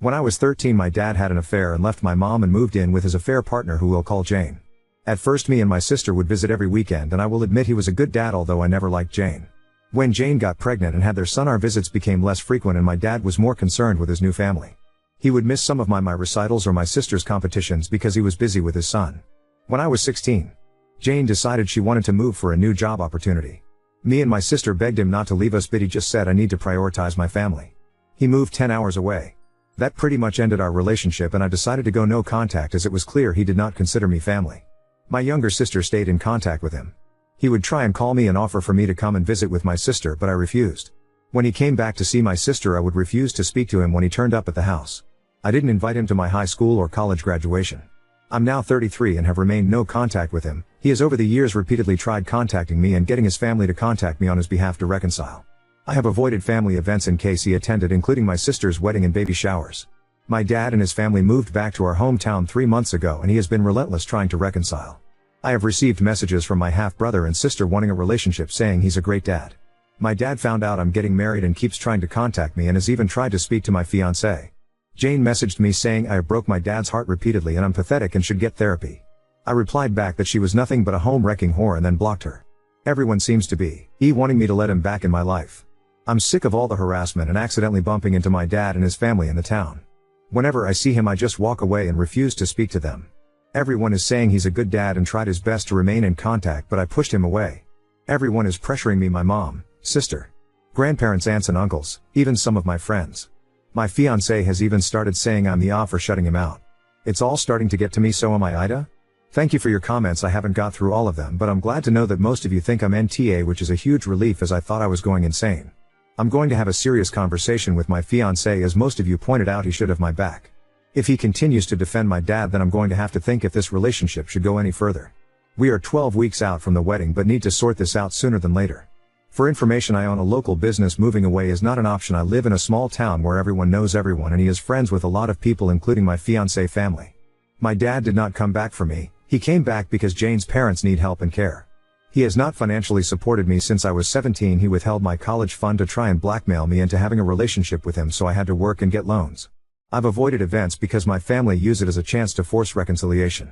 When I was 13, my dad had an affair and left my mom and moved in with his affair partner, who we'll call Jane. At first, me and my sister would visit every weekend, and I will admit he was a good dad, although I never liked Jane. When Jane got pregnant and had their son, our visits became less frequent and my dad was more concerned with his new family. He would miss some of my recitals or my sister's competitions because he was busy with his son. When I was 16, Jane decided she wanted to move for a new job opportunity. Me and my sister begged him not to leave us, but he just said, "I need to prioritize my family." He moved 10 hours away. That pretty much ended our relationship, and I decided to go no contact as it was clear he did not consider me family. My younger sister stayed in contact with him. He would try and call me and offer for me to come and visit with my sister, but I refused. When he came back to see my sister, I would refuse to speak to him when he turned up at the house. I didn't invite him to my high school or college graduation. I'm now 33 and have remained no contact with him. He has over the years repeatedly tried contacting me and getting his family to contact me on his behalf to reconcile. I have avoided family events in case he attended, including my sister's wedding and baby showers. My dad and his family moved back to our hometown 3 months ago, and he has been relentless trying to reconcile. I have received messages from my half-brother and sister wanting a relationship, saying he's a great dad. My dad found out I'm getting married and keeps trying to contact me and has even tried to speak to my fiancée. Jane messaged me saying I broke my dad's heart repeatedly and I'm pathetic and should get therapy. I replied back that she was nothing but a home-wrecking whore and then blocked her. Everyone seems to be wanting me to let him back in my life. I'm sick of all the harassment and accidentally bumping into my dad and his family in the town. Whenever I see him, I just walk away and refuse to speak to them. Everyone is saying he's a good dad and tried his best to remain in contact, but I pushed him away. Everyone is pressuring me, my mom, sister, grandparents, aunts and uncles, even some of my friends. My fiancé has even started saying I'm the off for shutting him out. It's all starting to get to me, so am I, Ida? Thank you for your comments. I haven't got through all of them, but I'm glad to know that most of you think I'm NTA, which is a huge relief as I thought I was going insane. I'm going to have a serious conversation with my fiancé, as most of you pointed out he should have my back. If he continues to defend my dad, then I'm going to have to think if this relationship should go any further. We are 12 weeks out from the wedding but need to sort this out sooner than later. For information, I own a local business. Moving away is not an option. I live in a small town where everyone knows everyone and he is friends with a lot of people, including my fiancé family. My dad did not come back for me. He came back because Jane's parents need help and care. He has not financially supported me since I was 17. He withheld my college fund to try and blackmail me into having a relationship with him, so I had to work and get loans. I've avoided events because my family use it as a chance to force reconciliation.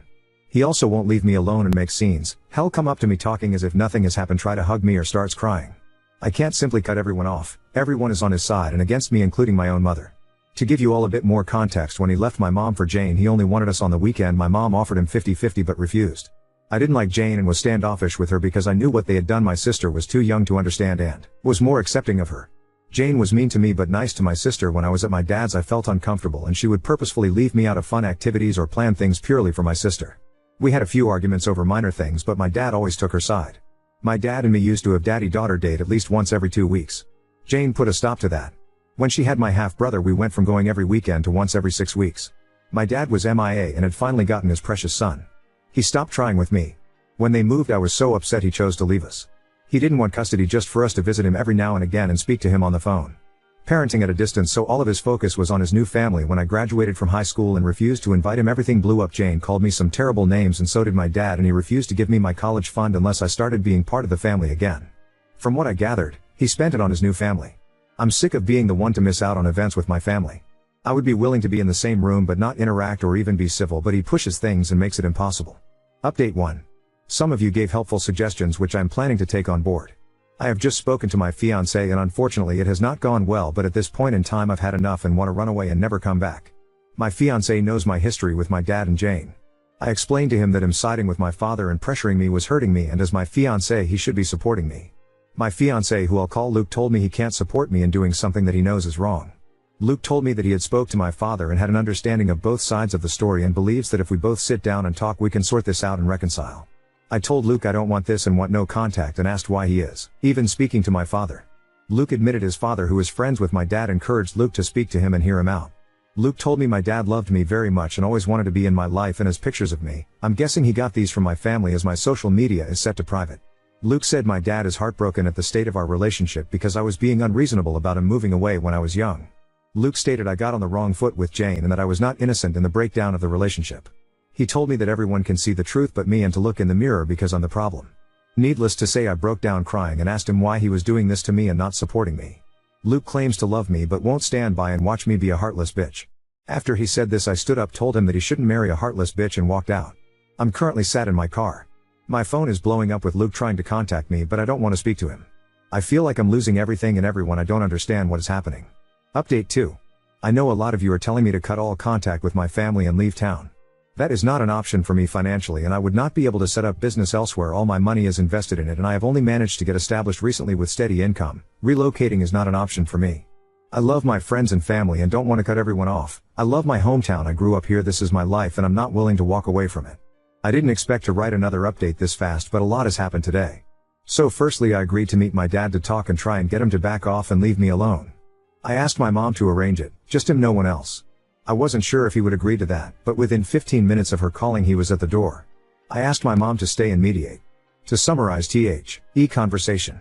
He also won't leave me alone and makes scenes. He'll come up to me talking as if nothing has happened, try to hug me or starts crying. I can't simply cut everyone off. Everyone is on his side and against me, including my own mother. To give you all a bit more context, when he left my mom for Jane, he only wanted us on the weekend. My mom offered him 50-50 but refused. I didn't like Jane and was standoffish with her because I knew what they had done. My sister was too young to understand and was more accepting of her. Jane was mean to me but nice to my sister. When I was at my dad's, I felt uncomfortable and she would purposefully leave me out of fun activities or plan things purely for my sister. We had a few arguments over minor things, but my dad always took her side. My dad and me used to have daddy-daughter date at least once every 2 weeks. Jane put a stop to that. When she had my half-brother, we went from going every weekend to once every 6 weeks. My dad was MIA and had finally gotten his precious son. He stopped trying with me. When they moved, I was so upset he chose to leave us. He didn't want custody, just for us to visit him every now and again and speak to him on the phone. Parenting at a distance, so all of his focus was on his new family. When I graduated from high school and refused to invite him, everything blew up. Jane called me some terrible names and so did my dad, and he refused to give me my college fund unless I started being part of the family again. From what I gathered, he spent it on his new family. I'm sick of being the one to miss out on events with my family. I would be willing to be in the same room but not interact or even be civil, but he pushes things and makes it impossible. Update 1. Some of you gave helpful suggestions which I'm planning to take on board. I have just spoken to my fiancé and unfortunately it has not gone well, but at this point in time I've had enough and want to run away and never come back. My fiancé knows my history with my dad and Jane. I explained to him that him siding with my father and pressuring me was hurting me, and as my fiancé he should be supporting me. My fiancé, who I'll call Luke, told me he can't support me in doing something that he knows is wrong. Luke told me that he had spoke to my father and had an understanding of both sides of the story and believes that if we both sit down and talk we can sort this out and reconcile. I told Luke I don't want this and want no contact and asked why he is even speaking to my father. Luke admitted his father, who is friends with my dad, encouraged Luke to speak to him and hear him out. Luke told me my dad loved me very much and always wanted to be in my life and has pictures of me. I'm guessing he got these from my family as my social media is set to private. Luke said my dad is heartbroken at the state of our relationship because I was being unreasonable about him moving away when I was young. Luke stated I got on the wrong foot with Jane and that I was not innocent in the breakdown of the relationship. He told me that everyone can see the truth but me and to look in the mirror because I'm the problem. Needless to say, I broke down crying and asked him why he was doing this to me and not supporting me. Luke claims to love me but won't stand by and watch me be a heartless bitch. After he said this, I stood up, told him that he shouldn't marry a heartless bitch, and walked out. I'm currently sat in my car. My phone is blowing up with Luke trying to contact me, but I don't want to speak to him. I feel like I'm losing everything and everyone. I don't understand what is happening. Update 2. I know a lot of you are telling me to cut all contact with my family and leave town. That is not an option for me financially, and I would not be able to set up business elsewhere. All my money is invested in it, and I have only managed to get established recently with steady income. Relocating is not an option for me. I love my friends and family and don't want to cut everyone off. I love my hometown. I grew up here. This is my life and I'm not willing to walk away from it. I didn't expect to write another update this fast, but a lot has happened today. So firstly, I agreed to meet my dad to talk and try and get him to back off and leave me alone. I asked my mom to arrange it, just him, no one else. I wasn't sure if he would agree to that, but within 15 minutes of her calling he was at the door. I asked my mom to stay and mediate. To summarize conversation.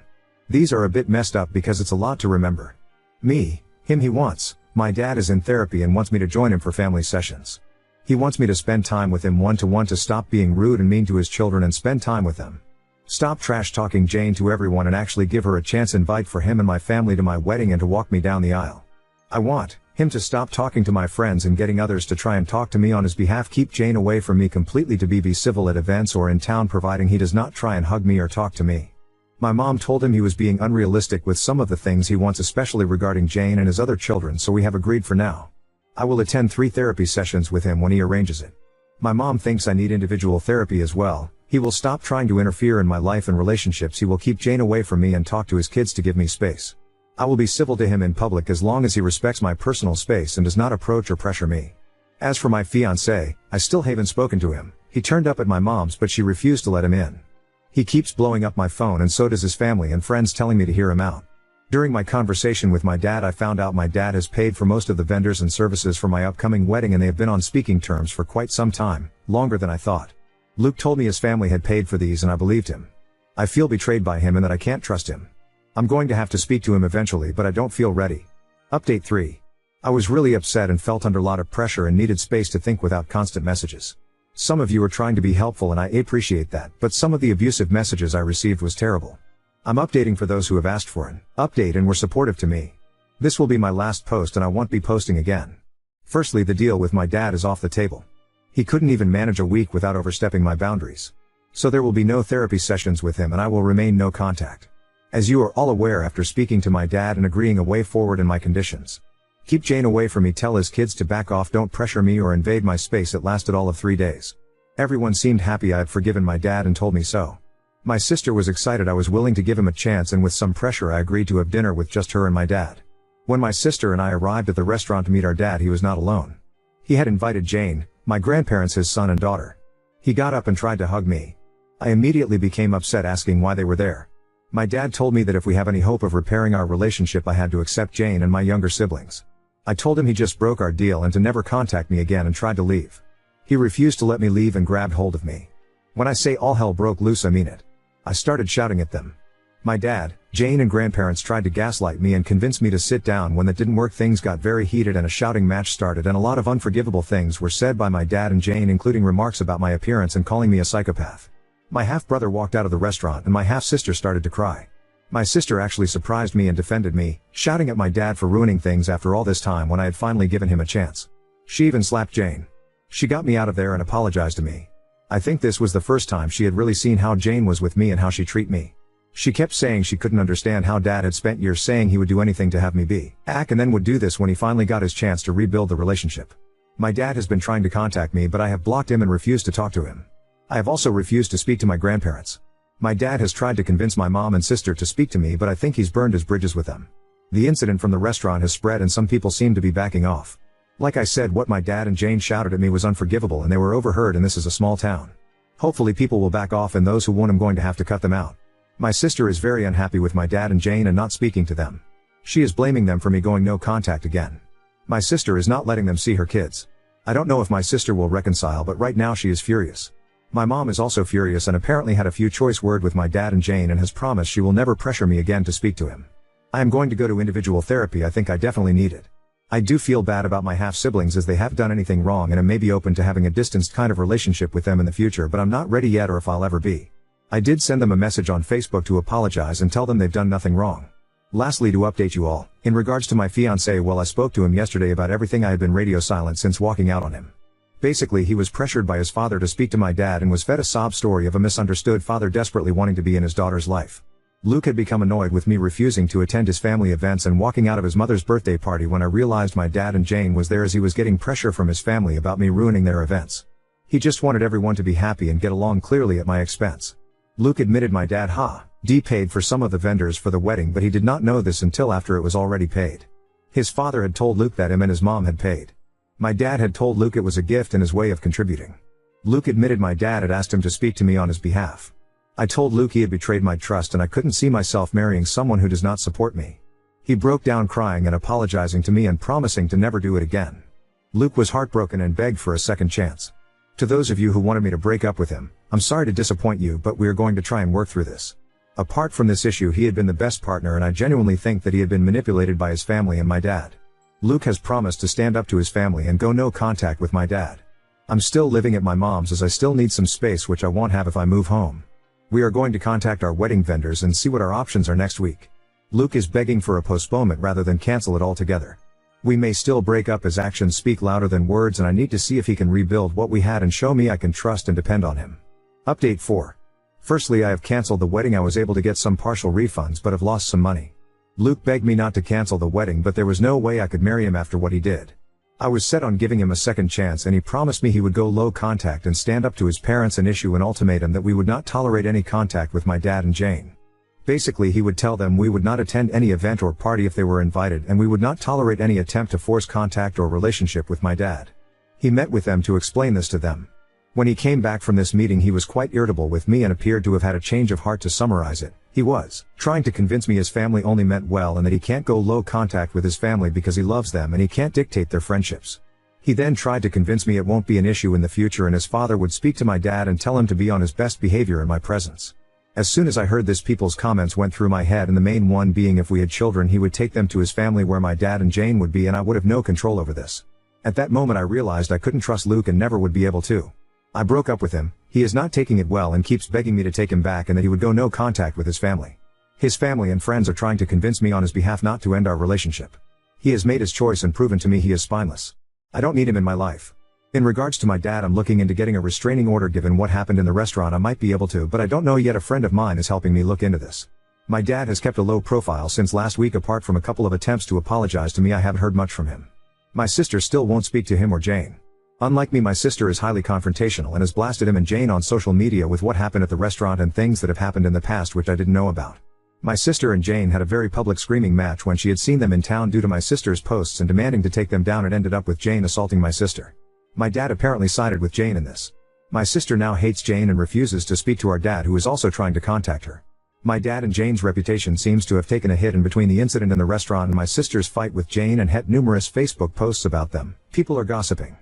These are a bit messed up because it's a lot to remember. Me, him, he wants. My dad is in therapy and wants me to join him for family sessions. He wants me to spend time with him one-to-one, to stop being rude and mean to his children and spend time with them. Stop trash talking Jane to everyone and actually give her a chance. Invite for him and my family to my wedding and to walk me down the aisle. I want him to stop talking to my friends and getting others to try and talk to me on his behalf. Keep Jane away from me completely. To be civil at events or in town, providing he does not try and hug me or talk to me. My mom told him he was being unrealistic with some of the things he wants, especially regarding Jane and his other children, so we have agreed for now. I will attend 3 therapy sessions with him when he arranges it. My mom thinks I need individual therapy as well. He will stop trying to interfere in my life and relationships. He will keep Jane away from me and talk to his kids to give me space. I will be civil to him in public as long as he respects my personal space and does not approach or pressure me. As for my fiancé, I still haven't spoken to him. He turned up at my mom's, but she refused to let him in. He keeps blowing up my phone, and so does his family and friends, telling me to hear him out. During my conversation with my dad, I found out my dad has paid for most of the vendors and services for my upcoming wedding, and they have been on speaking terms for quite some time, longer than I thought. Luke told me his family had paid for these and I believed him. I feel betrayed by him and that I can't trust him. I'm going to have to speak to him eventually, but I don't feel ready. Update 3. I was really upset and felt under a lot of pressure and needed space to think without constant messages. Some of you are trying to be helpful and I appreciate that, but some of the abusive messages I received was terrible. I'm updating for those who have asked for an update and were supportive to me. This will be my last post and I won't be posting again. Firstly, the deal with my dad is off the table. He couldn't even manage a week without overstepping my boundaries. So there will be no therapy sessions with him and I will remain no contact. As you are all aware, after speaking to my dad and agreeing a way forward in my conditions. Keep Jane away from me, tell his kids to back off, don't pressure me or invade my space. It lasted all of 3 days. Everyone seemed happy I had forgiven my dad and told me so. My sister was excited I was willing to give him a chance, and with some pressure I agreed to have dinner with just her and my dad. When my sister and I arrived at the restaurant to meet our dad, he was not alone. He had invited Jane, my grandparents, his son and daughter. He got up and tried to hug me. I immediately became upset, asking why they were there. My dad told me that if we have any hope of repairing our relationship, I had to accept Jane and my younger siblings. I told him he just broke our deal and to never contact me again, and tried to leave. He refused to let me leave and grabbed hold of me. When I say all hell broke loose, I mean it. I started shouting at them. My dad, Jane and grandparents tried to gaslight me and convince me to sit down. When that didn't work, things got very heated and a shouting match started, and a lot of unforgivable things were said by my dad and Jane, including remarks about my appearance and calling me a psychopath. My half-brother walked out of the restaurant and my half-sister started to cry. My sister actually surprised me and defended me, shouting at my dad for ruining things after all this time when I had finally given him a chance. She even slapped Jane. She got me out of there and apologized to me. I think this was the first time she had really seen how Jane was with me and how she treated me. She kept saying she couldn't understand how dad had spent years saying he would do anything to have me be back, and then would do this when he finally got his chance to rebuild the relationship. My dad has been trying to contact me, but I have blocked him and refused to talk to him. I have also refused to speak to my grandparents. My dad has tried to convince my mom and sister to speak to me, but I think he's burned his bridges with them. The incident from the restaurant has spread and some people seem to be backing off. Like I said, what my dad and Jane shouted at me was unforgivable and they were overheard, and this is a small town. Hopefully people will back off, and those who won't, I'm going to have to cut them out. My sister is very unhappy with my dad and Jane and not speaking to them. She is blaming them for me going no contact again. My sister is not letting them see her kids. I don't know if my sister will reconcile, but right now she is furious. My mom is also furious and apparently had a few choice words with my dad and Jane and has promised she will never pressure me again to speak to him. I am going to go to individual therapy. I think I definitely need it. I do feel bad about my half-siblings, as they haven't done anything wrong, and I may be open to having a distanced kind of relationship with them in the future, but I'm not ready yet, or if I'll ever be. I did send them a message on Facebook to apologize and tell them they've done nothing wrong. Lastly, to update you all, in regards to my fiancé, well, I spoke to him yesterday about everything. I had been radio silent since walking out on him. Basically, he was pressured by his father to speak to my dad and was fed a sob story of a misunderstood father desperately wanting to be in his daughter's life. Luke had become annoyed with me refusing to attend his family events and walking out of his mother's birthday party when I realized my dad and Jane was there, as he was getting pressure from his family about me ruining their events. He just wanted everyone to be happy and get along, clearly at my expense. Luke admitted my dad paid for some of the vendors for the wedding, but he did not know this until after it was already paid. His father had told Luke that him and his mom had paid. My dad had told Luke it was a gift and his way of contributing. Luke admitted my dad had asked him to speak to me on his behalf. I told Luke he had betrayed my trust and I couldn't see myself marrying someone who does not support me. He broke down crying and apologizing to me and promising to never do it again. Luke was heartbroken and begged for a second chance. To those of you who wanted me to break up with him, I'm sorry to disappoint you, but we are going to try and work through this. Apart from this issue, he had been the best partner, and I genuinely think that he had been manipulated by his family and my dad. Luke has promised to stand up to his family and go no contact with my dad. I'm still living at my mom's as I still need some space, which I won't have if I move home. We are going to contact our wedding vendors and see what our options are next week. Luke is begging for a postponement rather than cancel it altogether. We may still break up as actions speak louder than words, and I need to see if he can rebuild what we had and show me I can trust and depend on him. Update 4. Firstly, I have cancelled the wedding. I was able to get some partial refunds but have lost some money. Luke begged me not to cancel the wedding, but there was no way I could marry him after what he did. I was set on giving him a second chance, and he promised me he would go low contact and stand up to his parents and issue an ultimatum that we would not tolerate any contact with my dad and Jane. Basically, he would tell them we would not attend any event or party if they were invited, and we would not tolerate any attempt to force contact or relationship with my dad. He met with them to explain this to them. When he came back from this meeting, he was quite irritable with me and appeared to have had a change of heart. To summarize it, he was trying to convince me his family only meant well and that he can't go low contact with his family because he loves them and he can't dictate their friendships. He then tried to convince me it won't be an issue in the future and his father would speak to my dad and tell him to be on his best behavior in my presence. As soon as I heard this, people's comments went through my head, and the main one being if we had children he would take them to his family where my dad and Jane would be, and I would have no control over this. At that moment I realized I couldn't trust Luke and never would be able to. I broke up with him. He is not taking it well and keeps begging me to take him back and that he would go no contact with his family. His family and friends are trying to convince me on his behalf not to end our relationship. He has made his choice and proven to me he is spineless. I don't need him in my life. In regards to my dad, I'm looking into getting a restraining order. Given what happened in the restaurant, I might be able to, but I don't know yet. A friend of mine is helping me look into this. My dad has kept a low profile since last week. Apart from a couple of attempts to apologize to me, I haven't heard much from him. My sister still won't speak to him or Jane. Unlike me, my sister is highly confrontational and has blasted him and Jane on social media with what happened at the restaurant and things that have happened in the past which I didn't know about. My sister and Jane had a very public screaming match when she had seen them in town due to my sister's posts and demanding to take them down. It ended up with Jane assaulting my sister. My dad apparently sided with Jane in this. My sister now hates Jane and refuses to speak to our dad, who is also trying to contact her. My dad and Jane's reputation seems to have taken a hit, and between the incident in the restaurant and my sister's fight with Jane and numerous Facebook posts about them, people are gossiping.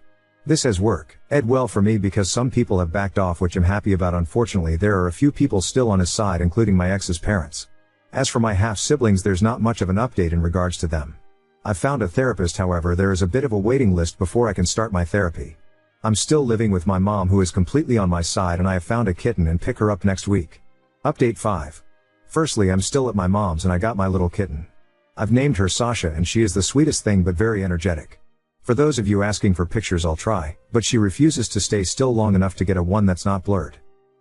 This has worked well for me because some people have backed off, which I'm happy about. Unfortunately, there are a few people still on his side, including my ex's parents. As for my half-siblings, there's not much of an update in regards to them. I've found a therapist, however there is a bit of a waiting list before I can start my therapy. I'm still living with my mom, who is completely on my side, and I have found a kitten and pick her up next week. Update 5. Firstly, I'm still at my mom's and I got my little kitten. I've named her Sasha and she is the sweetest thing but very energetic. For those of you asking for pictures, I'll try, but she refuses to stay still long enough to get a one that's not blurred.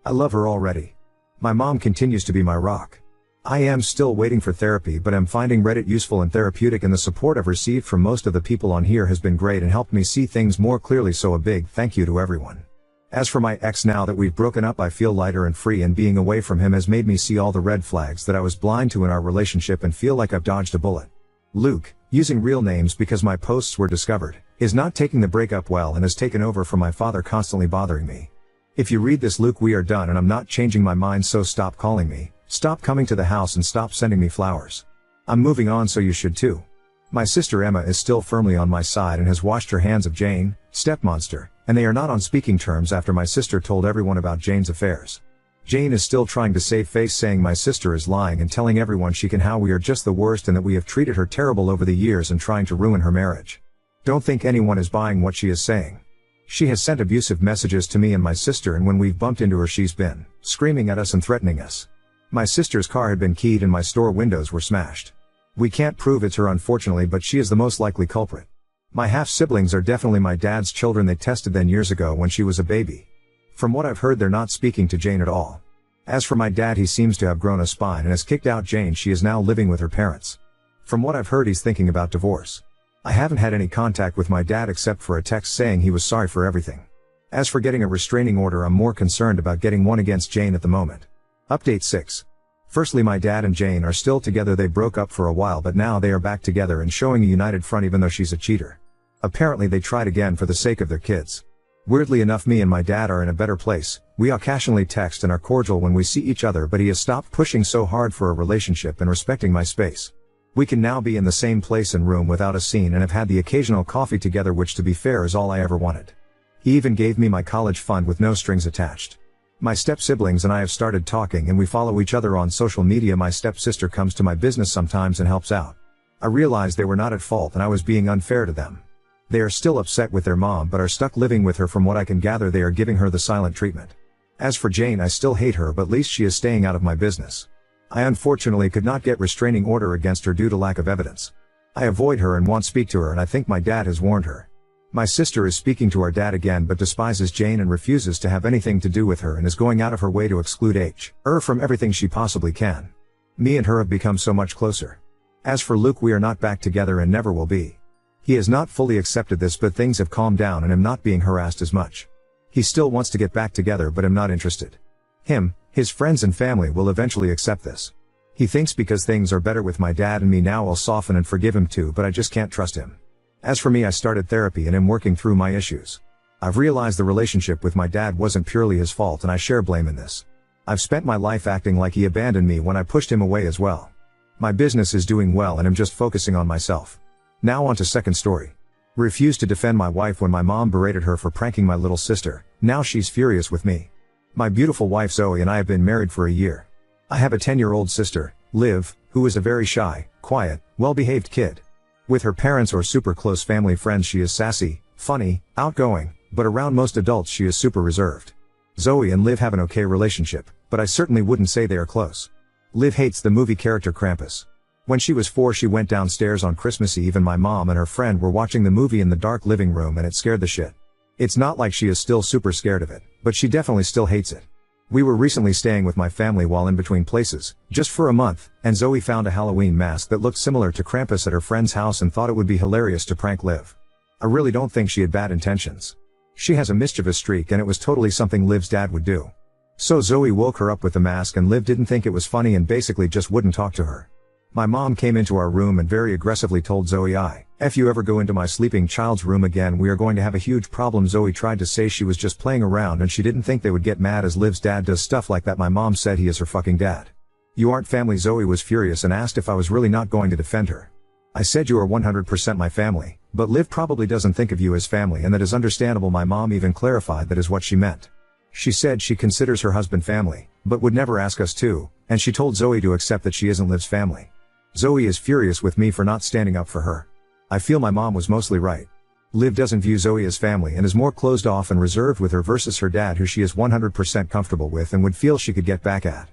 I love her already. My mom continues to be my rock. I am still waiting for therapy, but I'm finding Reddit useful and therapeutic, and the support I've received from most of the people on here has been great and helped me see things more clearly, so a big thank you to everyone. As for my ex, now that we've broken up I feel lighter and free, and being away from him has made me see all the red flags that I was blind to in our relationship and feel like I've dodged a bullet. Luke, using real names because my posts were discovered, is not taking the breakup well and has taken over from my father, constantly bothering me. If you read this, Luke, we are done and I'm not changing my mind, so stop calling me, stop coming to the house, and stop sending me flowers. I'm moving on, so you should too. My sister Emma is still firmly on my side and has washed her hands of Jane, stepmonster, and they are not on speaking terms after my sister told everyone about Jane's affairs. Jane is still trying to save face, saying my sister is lying and telling everyone she can how we are just the worst and that we have treated her terrible over the years and trying to ruin her marriage. Don't think anyone is buying what she is saying. She has sent abusive messages to me and my sister, and when we've bumped into her she's been screaming at us and threatening us. My sister's car had been keyed and my store windows were smashed. We can't prove it's her unfortunately, but she is the most likely culprit. My half-siblings are definitely my dad's children. They tested then years ago when she was a baby. From what I've heard, they're not speaking to Jane at all. As for my dad, he seems to have grown a spine and has kicked out Jane. She is now living with her parents. From what I've heard, he's thinking about divorce. I haven't had any contact with my dad except for a text saying he was sorry for everything. As for getting a restraining order, I'm more concerned about getting one against Jane at the moment. Update 6. Firstly, my dad and Jane are still together. They broke up for a while, but now they are back together and showing a united front even though she's a cheater. Apparently they tried again for the sake of their kids. Weirdly enough, me and my dad are in a better place. We occasionally text and are cordial when we see each other, but he has stopped pushing so hard for a relationship and respecting my space. We can now be in the same place and room without a scene and have had the occasional coffee together, which to be fair is all I ever wanted. He even gave me my college fund with no strings attached. My step-siblings and I have started talking and we follow each other on social media. My step-sister comes to my business sometimes and helps out. I realized they were not at fault and I was being unfair to them. They are still upset with their mom but are stuck living with her. From what I can gather, they are giving her the silent treatment. As for Jane, I still hate her, but at least she is staying out of my business. I unfortunately could not get restraining order against her due to lack of evidence. I avoid her and won't speak to her, and I think my dad has warned her. My sister is speaking to our dad again but despises Jane and refuses to have anything to do with her and is going out of her way to exclude her from everything she possibly can. Me and her have become so much closer. As for Luke, we are not back together and never will be. He has not fully accepted this, but things have calmed down and I'm not being harassed as much. He still wants to get back together but I'm not interested. His friends and family will eventually accept this. He thinks because things are better with my dad and me now I'll soften and forgive him too, but I just can't trust him. As for me, I started therapy and am working through my issues. I've realized the relationship with my dad wasn't purely his fault and I share blame in this. I've spent my life acting like he abandoned me when I pushed him away as well. My business is doing well and I'm just focusing on myself. Now on to second story. Refused to defend my wife when my mom berated her for pranking my little sister. Now she's furious with me. My beautiful wife Zoe and I have been married for a year. I have a 10-year-old sister, Liv, who is a very shy, quiet, well-behaved kid. With her parents or super close family friends she is sassy, funny, outgoing, but around most adults she is super reserved. Zoe and Liv have an okay relationship, but I certainly wouldn't say they are close. Liv hates the movie character Krampus. When she was 4 she went downstairs on Christmas Eve and my mom and her friend were watching the movie in the dark living room and it scared the shit. It's not like she is still super scared of it, but she definitely still hates it. We were recently staying with my family while in between places, just for a month, and Zoe found a Halloween mask that looked similar to Krampus at her friend's house and thought it would be hilarious to prank Liv. I really don't think she had bad intentions. She has a mischievous streak and it was totally something Liv's dad would do. So Zoe woke her up with the mask and Liv didn't think it was funny and basically just wouldn't talk to her. My mom came into our room and very aggressively told Zoe, "If you ever go into my sleeping child's room again, we are going to have a huge problem." Zoe tried to say she was just playing around and she didn't think they would get mad as Liv's dad does stuff like that. My mom said he is her fucking dad. "You aren't family." Zoe was furious and asked if I was really not going to defend her. I said, "You are 100% my family, but Liv probably doesn't think of you as family and that is understandable." My mom even clarified that is what she meant. She said she considers her husband family, but would never ask us to, and she told Zoe to accept that she isn't Liv's family. Zoe is furious with me for not standing up for her. I feel my mom was mostly right. Liv doesn't view Zoe as family and is more closed off and reserved with her versus her dad, who she is 100% comfortable with and would feel she could get back at.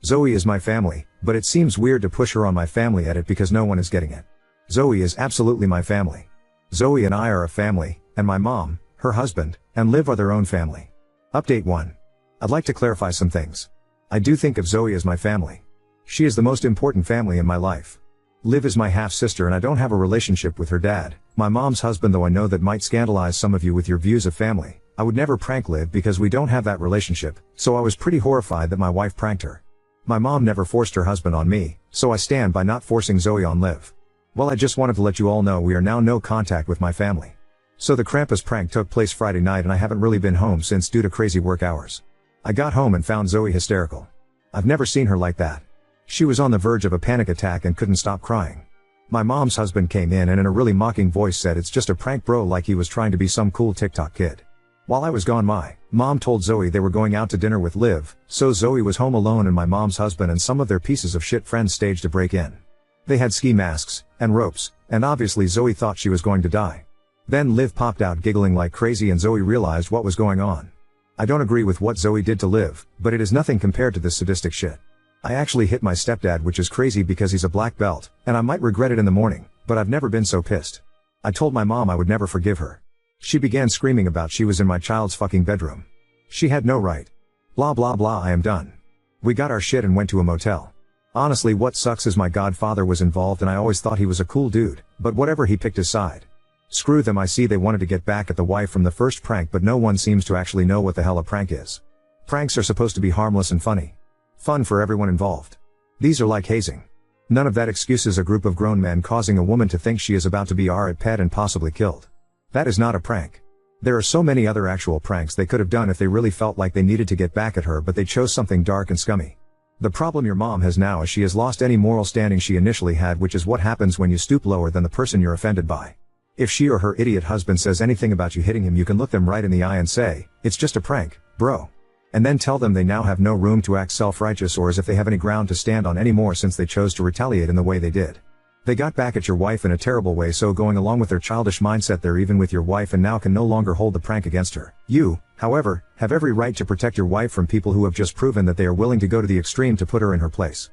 Zoe is my family, but it seems weird to push her on my family at it because no one is getting it. Zoe is absolutely my family. Zoe and I are a family, and my mom, her husband, and Liv are their own family. Update 1. I'd like to clarify some things. I do think of Zoe as my family. She is the most important family in my life. Liv is my half-sister and I don't have a relationship with her dad, my mom's husband, though I know that might scandalize some of you with your views of family. I would never prank Liv because we don't have that relationship, so I was pretty horrified that my wife pranked her. My mom never forced her husband on me, so I stand by not forcing Zoe on Liv. Well, I just wanted to let you all know we are now no contact with my family. So the Krampus prank took place Friday night and I haven't really been home since due to crazy work hours. I got home and found Zoe hysterical. I've never seen her like that. She was on the verge of a panic attack and couldn't stop crying. My mom's husband came in and in a really mocking voice said it's just a prank, bro, like he was trying to be some cool TikTok kid. While I was gone, my mom told Zoe they were going out to dinner with Liv, so Zoe was home alone and my mom's husband and some of their pieces of shit friends staged a break-in. They had ski masks and ropes, and obviously Zoe thought she was going to die. Then Liv popped out giggling like crazy and Zoe realized what was going on. I don't agree with what Zoe did to Liv, but it is nothing compared to this sadistic shit. I actually hit my stepdad, which is crazy because he's a black belt, and I might regret it in the morning, but I've never been so pissed. I told my mom I would never forgive her. She began screaming about she was in my child's fucking bedroom. She had no right. Blah blah blah. I am done. We got our shit and went to a motel. Honestly, what sucks is my godfather was involved and I always thought he was a cool dude, but whatever, he picked his side. Screw them. I see they wanted to get back at the wife from the first prank, but no one seems to actually know what the hell a prank is. Pranks are supposed to be harmless and funny. Fun for everyone involved. These are like hazing. None of that excuses a group of grown men causing a woman to think she is about to be our pet and possibly killed. That is not a prank. There are so many other actual pranks they could have done if they really felt like they needed to get back at her, but they chose something dark and scummy. The problem your mom has now is she has lost any moral standing she initially had, which is what happens when you stoop lower than the person you're offended by. If she or her idiot husband says anything about you hitting him, you can look them right in the eye and say, "It's just a prank, bro." And then tell them they now have no room to act self-righteous or as if they have any ground to stand on anymore since they chose to retaliate in the way they did. They got back at your wife in a terrible way, so going along with their childish mindset, they're even with your wife and now can no longer hold the prank against her. You, however, have every right to protect your wife from people who have just proven that they are willing to go to the extreme to put her in her place.